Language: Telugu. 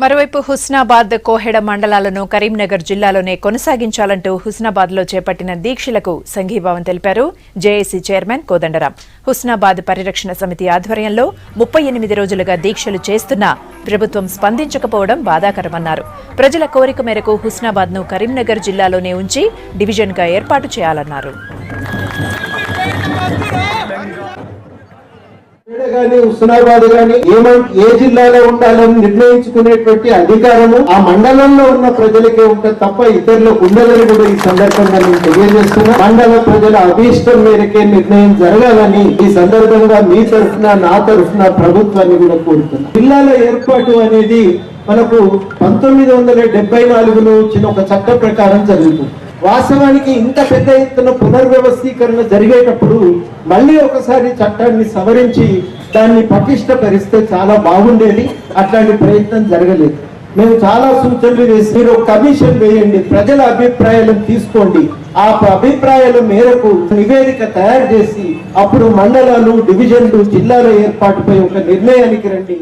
మరోవైపు హుస్నాబాద్ కోహెడ మండలాలను కరీంనగర్ జిల్లాలోనే కొనసాగించాలంటూ హుస్నాబాద్లో చేపట్టిన దీక్షలకు సంఘీభావం తెలిపారు జేఏసీ చైర్మన్ కోదండరాం. హుస్నాబాద్ పరిరక్షణ సమితి ఆధ్వర్యంలో 38 రోజులుగా దీక్షలు చేస్తున్నా ప్రభుత్వం స్పందించకపోవడం బాధాకరమన్నారు. ప్రజల కోరిక మేరకు హుస్నాబాద్ను కరీంనగర్ జిల్లాలోనే ఉంచి డివిజన్గా ఏర్పాటు చేయాలన్నారు. హుస్నాబాద్ గాని ఏ జిల్లాలో ఉండాలని నిర్ణయించుకునేటువంటి అధికారము ఆ మండలంలో ఉన్న ప్రజలకే ఉంటుంది తప్ప ఇతరులకు ఉండదని కూడా ఈ సందర్భంగా నేను తెలియజేస్తున్నా. మండల ప్రజల అభీష్టం మేరకే నిర్ణయం జరగాలని ఈ సందర్భంగా మీ తరఫున నా తరఫున ప్రభుత్వాన్ని కూడా కోరుతున్నా. జిల్లాల ఏర్పాటు అనేది మనకు 1974లో వచ్చిన ఒక చట్ట ప్రకారం జరుగుతుంది. వాస్తవానికి ఇంత పెద్ద ఎత్తున పునర్వ్యవస్థీకరణ జరిగేటప్పుడు మళ్ళీ ఒకసారి చట్టాన్ని సవరించి దాన్ని పటిష్టపరిస్తే చాలా బాగుండేది. అట్లాంటి ప్రయత్నం జరగలేదు. మేము చాలా సూచనలు చేసి మీరు కమిషన్ వేయండి, ప్రజల అభిప్రాయాలను తీసుకోండి, ఆ అభిప్రాయాల మేరకు నివేదిక తయారు చేసి అప్పుడు మండలాలు, డివిజన్లు, జిల్లాల ఏర్పాటుపై ఒక నిర్ణయానికి రండి.